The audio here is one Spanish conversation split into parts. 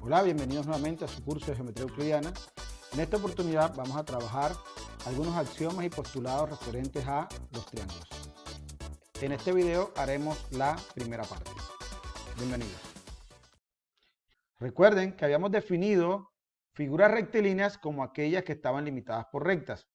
Hola, bienvenidos nuevamente a su curso de Geometría Euclidiana. En esta oportunidad vamos a trabajar algunos axiomas y postulados referentes a los triángulos. En este video haremos la primera parte. Bienvenidos. Recuerden que habíamos definido figuras rectilíneas como aquellas que estaban limitadas por rectas.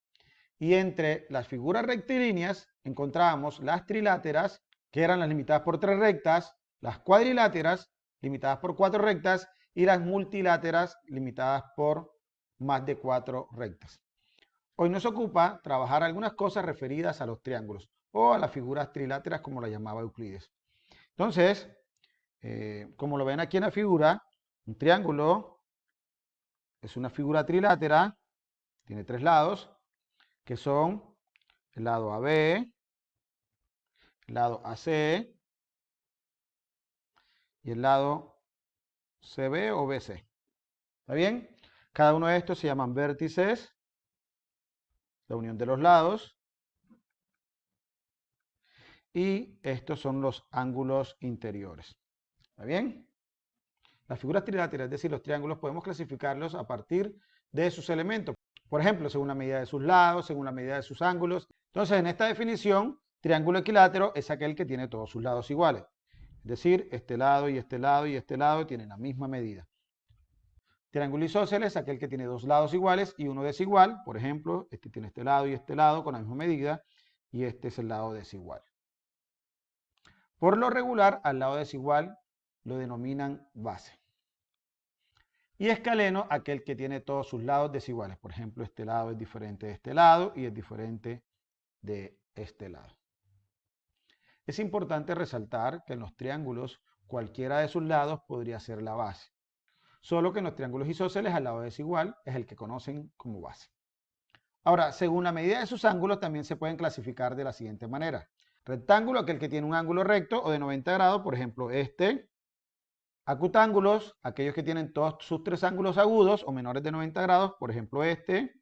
Y entre las figuras rectilíneas encontrábamos las triláteras, que eran las limitadas por 3 rectas, las cuadriláteras, limitadas por 4 rectas, y las multiláteras, limitadas por más de 4 rectas. Hoy nos ocupa trabajar algunas cosas referidas a los triángulos, o a las figuras triláteras, como la llamaba Euclides. Entonces, como lo ven aquí en la figura, un triángulo es una figura trilátera, tiene 3 lados, que son el lado AB, el lado AC y el lado CB o BC. ¿Está bien? Cada uno de estos se llaman vértices, la unión de los lados, y estos son los ángulos interiores. ¿Está bien? Las figuras triláteras, es decir, los triángulos, podemos clasificarlos a partir de sus elementos. Por ejemplo, según la medida de sus lados, según la medida de sus ángulos. Entonces, en esta definición, triángulo equilátero es aquel que tiene todos sus lados iguales. Es decir, este lado y este lado y este lado tienen la misma medida. Triángulo isósceles es aquel que tiene dos lados iguales y uno desigual. Por ejemplo, este tiene este lado y este lado con la misma medida, y este es el lado desigual. Por lo regular, al lado desigual lo denominan base. Y escaleno, aquel que tiene todos sus lados desiguales. Por ejemplo, este lado es diferente de este lado y es diferente de este lado. Es importante resaltar que en los triángulos cualquiera de sus lados podría ser la base. Solo que en los triángulos isósceles al lado desigual es el que conocen como base. Ahora, según la medida de sus ángulos también se pueden clasificar de la siguiente manera. Rectángulo, aquel que tiene un ángulo recto o de 90 grados, por ejemplo este. Acutángulos, aquellos que tienen todos sus 3 ángulos agudos o menores de 90 grados, por ejemplo este.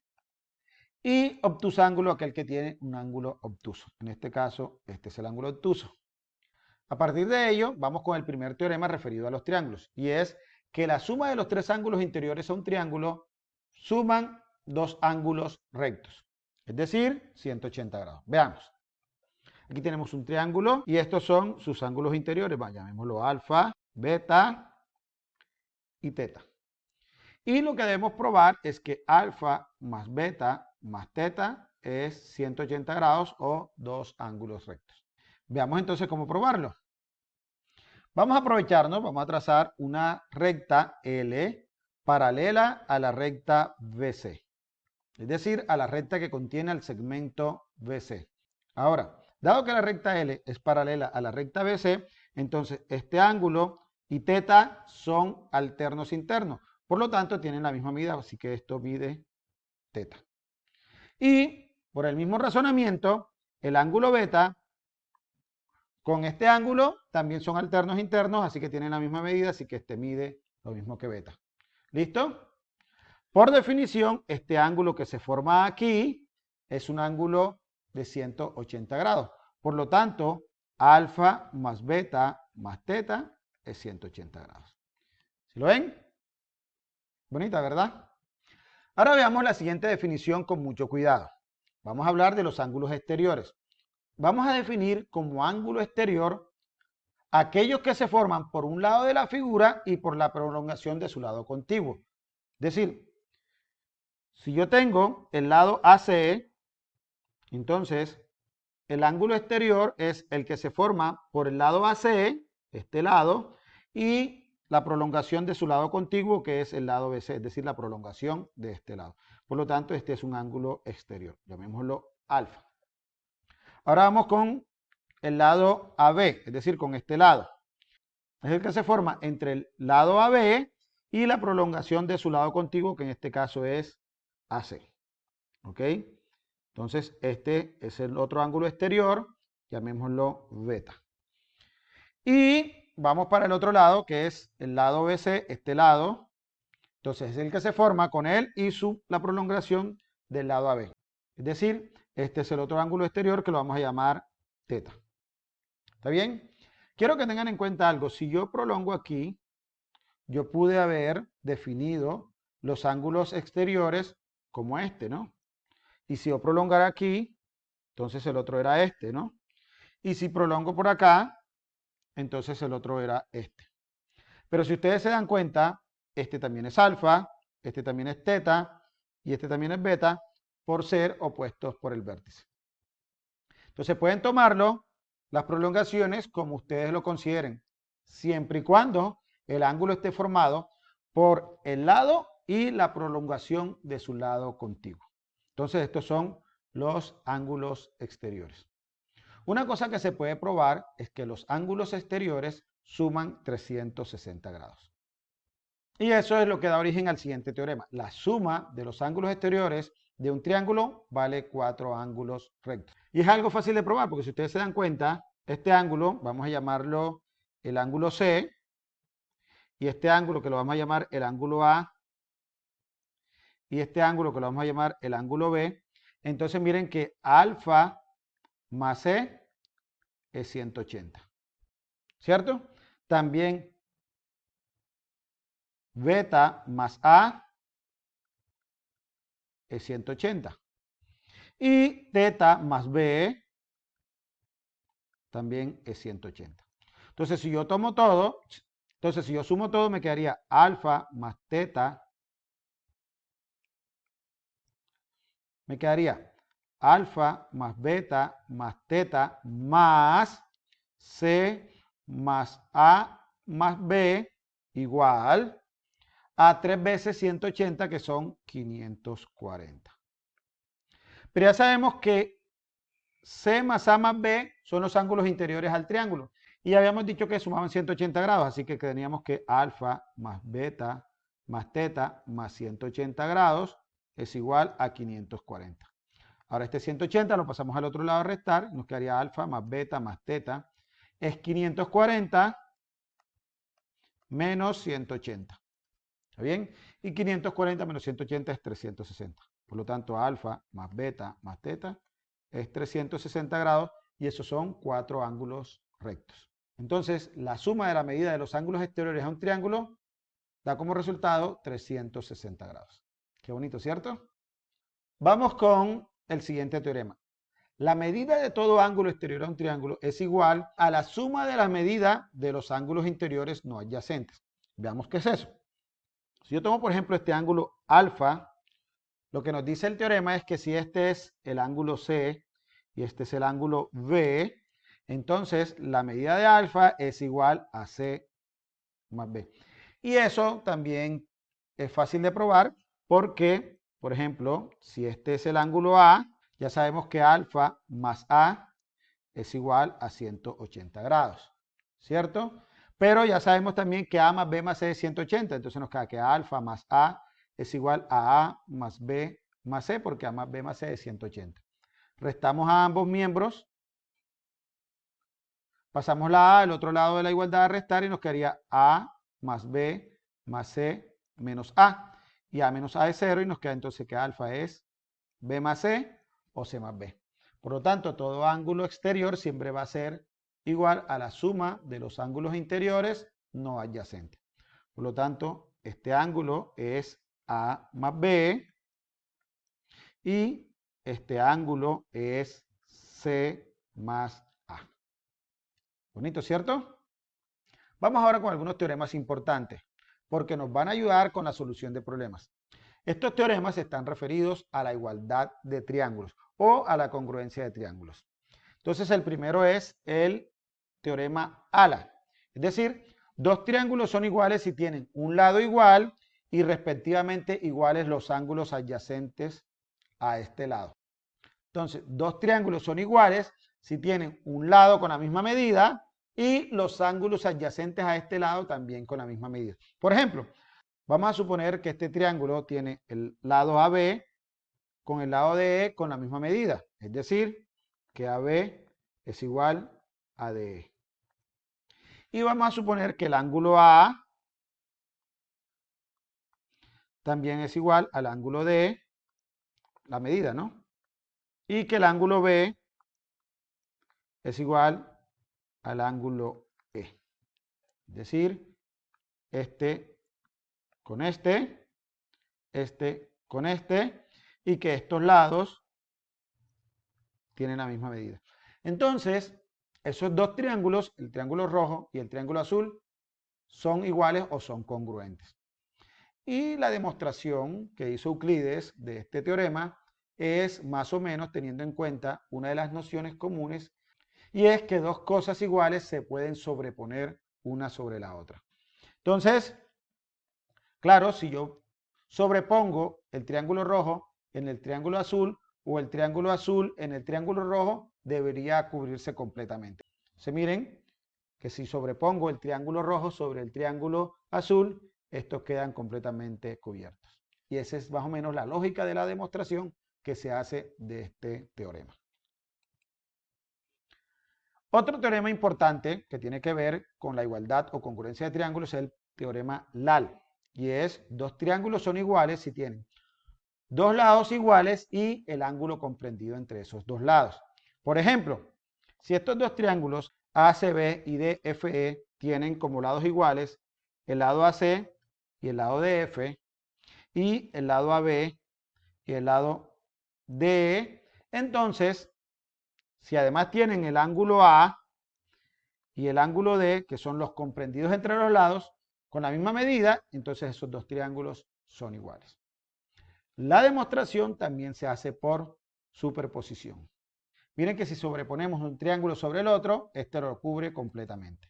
Y obtusángulo, aquel que tiene un ángulo obtuso. En este caso, este es el ángulo obtuso. A partir de ello, vamos con el primer teorema referido a los triángulos, y es que la suma de los 3 ángulos interiores a un triángulo suman 2 ángulos rectos, es decir, 180 grados. Veamos. Aquí tenemos un triángulo y estos son sus ángulos interiores. Llamémoslo alfa, beta y teta. Y lo que debemos probar es que alfa más beta más teta es 180 grados o 2 ángulos rectos. Veamos entonces cómo probarlo. Vamos a aprovecharnos, vamos a trazar una recta L paralela a la recta BC. Es decir, a la recta que contiene el segmento BC. Ahora, dado que la recta L es paralela a la recta BC, entonces este ángulo y teta son alternos internos. Por lo tanto, tienen la misma medida, así que esto mide teta. Y por el mismo razonamiento, el ángulo beta con este ángulo también son alternos internos, así que tienen la misma medida, así que este mide lo mismo que beta. ¿Listo? Por definición, este ángulo que se forma aquí es un ángulo de 180 grados. Por lo tanto, alfa más beta más teta es 180 grados. ¿Sí lo ven? Bonita, ¿verdad? Ahora veamos la siguiente definición con mucho cuidado. Vamos a hablar de los ángulos exteriores. Vamos a definir como ángulo exterior aquellos que se forman por un lado de la figura y por la prolongación de su lado contiguo. Es decir, si yo tengo el lado AC, entonces el ángulo exterior es el que se forma por el lado AC, este lado, y la prolongación de su lado contiguo, que es el lado BC, es decir, la prolongación de este lado. Por lo tanto, este es un ángulo exterior, llamémoslo alfa. Ahora vamos con el lado AB, es decir, con este lado. Es el que se forma entre el lado AB y la prolongación de su lado contiguo, que en este caso es AC. ¿Ok? Entonces, este es el otro ángulo exterior, llamémoslo beta. Y vamos para el otro lado, que es el lado BC, este lado. Entonces, es el que se forma con él y la prolongación del lado AB. Es decir, este es el otro ángulo exterior que lo vamos a llamar teta. ¿Está bien? Quiero que tengan en cuenta algo. Si yo prolongo aquí, yo pude haber definido los ángulos exteriores como este, ¿no? Y si yo prolongara aquí, entonces el otro era este, ¿no? Y si prolongo por acá, entonces el otro era este. Pero si ustedes se dan cuenta, este también es alfa, este también es teta y este también es beta por ser opuestos por el vértice. Entonces pueden tomarlo, las prolongaciones, como ustedes lo consideren, siempre y cuando el ángulo esté formado por el lado y la prolongación de su lado contiguo. Entonces estos son los ángulos exteriores. Una cosa que se puede probar es que los ángulos exteriores suman 360 grados. Y eso es lo que da origen al siguiente teorema. La suma de los ángulos exteriores de un triángulo vale 4 ángulos rectos. Y es algo fácil de probar porque si ustedes se dan cuenta, este ángulo, vamos a llamarlo el ángulo C, y este ángulo que lo vamos a llamar el ángulo A, y este ángulo que lo vamos a llamar el ángulo B, entonces miren que alfa más C es 180, ¿cierto? También beta más A es 180. Y teta más B también es 180. Entonces, si yo tomo todo, entonces si yo sumo todo, me quedaría alfa más teta, me quedaría alfa más beta más teta más C más A más B igual a 3 veces 180, que son 540. Pero ya sabemos que C más A más B son los ángulos interiores al triángulo. Y ya habíamos dicho que sumaban 180 grados, así que teníamos que alfa más beta más teta más 180 grados es igual a 540. Ahora este 180 lo pasamos al otro lado a restar, nos quedaría alfa más beta más teta es 540 menos 180. ¿Está bien? Y 540 menos 180 es 360. Por lo tanto, alfa más beta más teta es 360 grados y esos son 4 ángulos rectos. Entonces, la suma de la medida de los ángulos exteriores a un triángulo da como resultado 360 grados. Qué bonito, ¿cierto? Vamos con el siguiente teorema. La medida de todo ángulo exterior a un triángulo es igual a la suma de la medida de los ángulos interiores no adyacentes. Veamos qué es eso. Si yo tomo, por ejemplo, este ángulo alfa, lo que nos dice el teorema es que si este es el ángulo C y este es el ángulo B, entonces la medida de alfa es igual a C más B. Y eso también es fácil de probar porque, por ejemplo, si este es el ángulo A, ya sabemos que alfa más A es igual a 180 grados, ¿cierto? Pero ya sabemos también que A más B más C es 180, entonces nos queda que alfa más A es igual a más B más C, porque A más B más C es 180. Restamos a ambos miembros, pasamos la A al otro lado de la igualdad a restar y nos quedaría A más B más C menos A. Y A menos A es 0 y nos queda entonces que alfa es B más C o C más B. Por lo tanto, todo ángulo exterior siempre va a ser igual a la suma de los ángulos interiores no adyacentes. Por lo tanto, este ángulo es A más B y este ángulo es C más A. Bonito, ¿cierto? Vamos ahora con algunos teoremas importantes, porque nos van a ayudar con la solución de problemas. Estos teoremas están referidos a la igualdad de triángulos o a la congruencia de triángulos. Entonces, el primero es el teorema ALA. Es decir, dos triángulos son iguales si tienen un lado igual y respectivamente iguales los ángulos adyacentes a este lado. Entonces, dos triángulos son iguales si tienen un lado con la misma medida y los ángulos adyacentes a este lado también con la misma medida. Por ejemplo, vamos a suponer que este triángulo tiene el lado AB con el lado DE con la misma medida. Es decir, que AB es igual a DE. Y vamos a suponer que el ángulo A también es igual al ángulo DE, la medida, ¿no? Y que el ángulo B es igual al ángulo E. Es decir, este con este con este, y que estos lados tienen la misma medida. Entonces, esos dos triángulos, el triángulo rojo y el triángulo azul, son iguales o son congruentes. Y la demostración que hizo Euclides de este teorema es más o menos teniendo en cuenta una de las nociones comunes, y es que dos cosas iguales se pueden sobreponer una sobre la otra. Entonces, claro, si yo sobrepongo el triángulo rojo en el triángulo azul o el triángulo azul en el triángulo rojo, debería cubrirse completamente. Se miren que si sobrepongo el triángulo rojo sobre el triángulo azul, estos quedan completamente cubiertos. Y esa es más o menos la lógica de la demostración que se hace de este teorema. Otro teorema importante que tiene que ver con la igualdad o congruencia de triángulos es el teorema LAL. Y es, dos triángulos son iguales si tienen dos lados iguales y el ángulo comprendido entre esos dos lados. Por ejemplo, si estos dos triángulos ACB y DFE tienen como lados iguales el lado AC y el lado DF y el lado AB y el lado DE, entonces, si además tienen el ángulo A y el ángulo D, que son los comprendidos entre los lados, con la misma medida, entonces esos dos triángulos son iguales. La demostración también se hace por superposición. Miren que si sobreponemos un triángulo sobre el otro, este lo cubre completamente.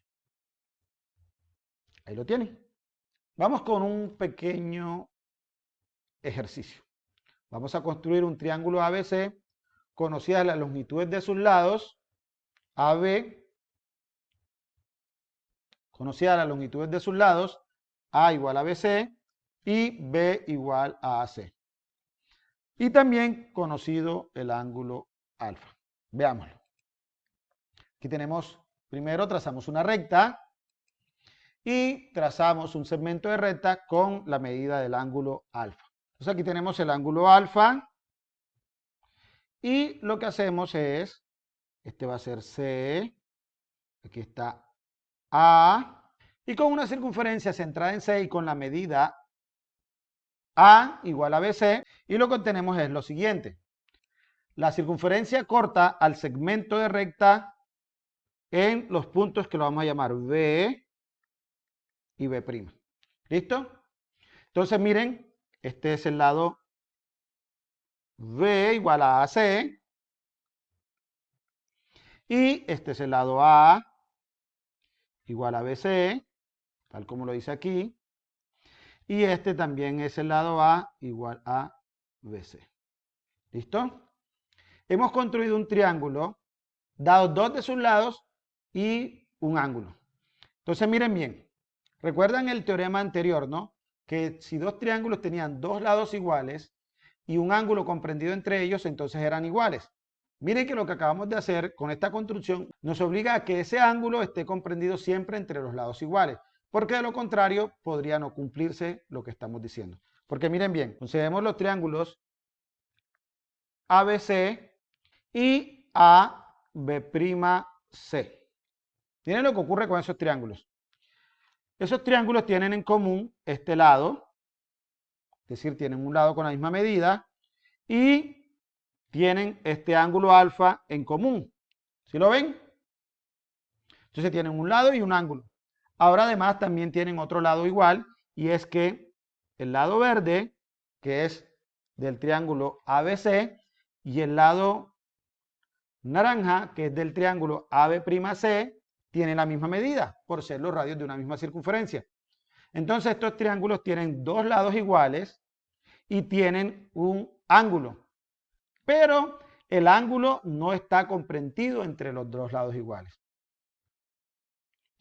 Ahí lo tienen. Vamos con un pequeño ejercicio. Vamos a construir un triángulo ABC, conocidas las longitudes de sus lados, AB, conocidas las longitudes de sus lados, A igual a BC y B igual a AC. Y también conocido el ángulo alfa. Veámoslo. Aquí tenemos, primero trazamos una recta y trazamos un segmento de recta con la medida del ángulo alfa. Entonces aquí tenemos el ángulo alfa y lo que hacemos es, este va a ser C, aquí está A, y con una circunferencia centrada en C y con la medida A igual a BC, y lo que obtenemos es lo siguiente. La circunferencia corta al segmento de recta en los puntos que lo vamos a llamar B y B'. ¿Listo? Entonces miren, este es el lado B igual a AC y este es el lado A igual a BC, tal como lo dice aquí, y este también es el lado A igual a BC. ¿Listo? Hemos construido un triángulo, dado dos de sus lados y un ángulo. Entonces miren bien, recuerdan el teorema anterior, ¿no? Que si dos triángulos tenían dos lados iguales y un ángulo comprendido entre ellos, entonces eran iguales. Miren que lo que acabamos de hacer con esta construcción nos obliga a que ese ángulo esté comprendido siempre entre los lados iguales, porque de lo contrario podría no cumplirse lo que estamos diciendo. Porque miren bien, consideremos los triángulos ABC y AB'C. Miren lo que ocurre con esos triángulos. Esos triángulos tienen en común este lado, es decir, tienen un lado con la misma medida y tienen este ángulo alfa en común. ¿Sí lo ven? Entonces tienen un lado y un ángulo. Ahora además también tienen otro lado igual, y es que el lado verde, que es del triángulo ABC, y el lado naranja, que es del triángulo AB'C, tienen la misma medida, por ser los radios de una misma circunferencia. Entonces estos triángulos tienen dos lados iguales y tienen un ángulo, pero el ángulo no está comprendido entre los dos lados iguales.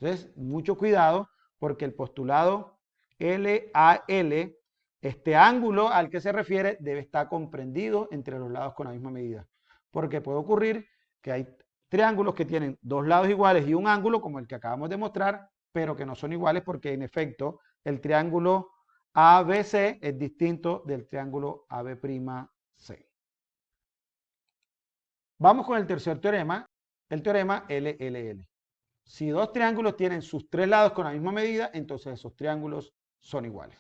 Entonces, mucho cuidado porque el postulado LAL, este ángulo al que se refiere, debe estar comprendido entre los lados con la misma medida. Porque puede ocurrir que hay triángulos que tienen dos lados iguales y un ángulo, como el que acabamos de mostrar, pero que no son iguales porque en efecto el triángulo ABC es distinto del triángulo AB'C. Vamos con el tercer teorema, el teorema LLL. Si dos triángulos tienen sus tres lados con la misma medida, entonces esos triángulos son iguales.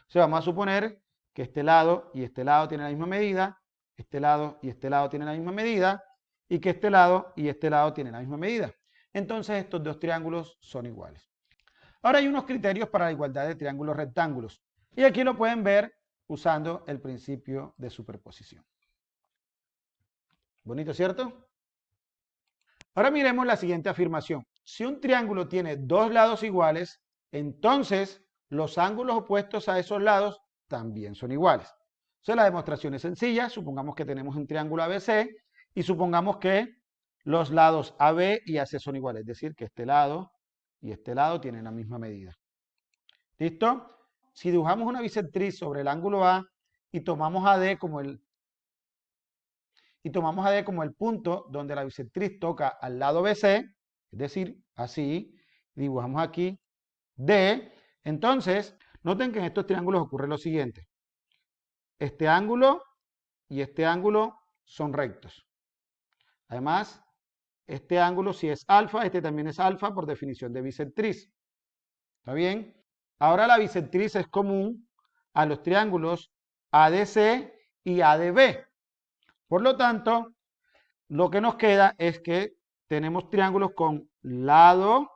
O sea, vamos a suponer que este lado y este lado tienen la misma medida, este lado y este lado tienen la misma medida, y que este lado y este lado tienen la misma medida. Entonces estos dos triángulos son iguales. Ahora hay unos criterios para la igualdad de triángulos rectángulos. Y aquí lo pueden ver usando el principio de superposición. Bonito, ¿cierto? Ahora miremos la siguiente afirmación. Si un triángulo tiene dos lados iguales, entonces los ángulos opuestos a esos lados también son iguales. Entonces la demostración es sencilla. Supongamos que tenemos un triángulo ABC y supongamos que los lados AB y AC son iguales. Es decir, que este lado y este lado tienen la misma medida. ¿Listo? Si dibujamos una bisectriz sobre el ángulo A y tomamos AD como el punto donde la bisectriz toca al lado BC, es decir, así, dibujamos aquí D, entonces, noten que en estos triángulos ocurre lo siguiente. Este ángulo y este ángulo son rectos. Además, este ángulo si es alfa, este también es alfa por definición de bisectriz. ¿Está bien? Ahora la bisectriz es común a los triángulos ADC y ADB. Por lo tanto, lo que nos queda es que tenemos triángulos con lado,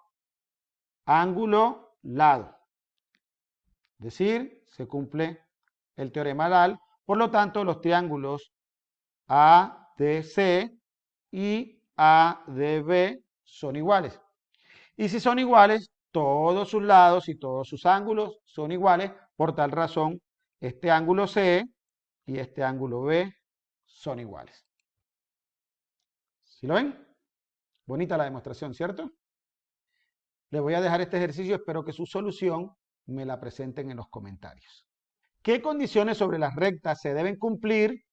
ángulo, lado. Es decir, se cumple el teorema LAL. Por lo tanto, los triángulos ADC y ADB son iguales. Y si son iguales, todos sus lados y todos sus ángulos son iguales. Por tal razón, este ángulo C y este ángulo B son iguales. ¿Sí lo ven? Bonita la demostración, ¿cierto? Les voy a dejar este ejercicio. Espero que su solución me la presenten en los comentarios. ¿Qué condiciones sobre las rectas se deben cumplir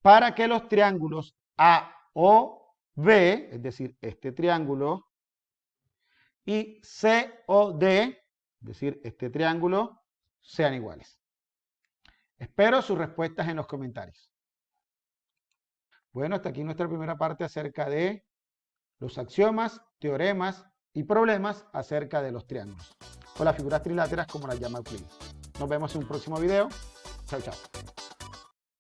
para que los triángulos AOB, es decir, este triángulo, y COD, es decir, este triángulo, sean iguales? Espero sus respuestas en los comentarios. Bueno, hasta aquí nuestra primera parte acerca de los axiomas, teoremas y problemas acerca de los triángulos, o las figuras triláteras como las llama Euclides. Nos vemos en un próximo video. Chao, chao.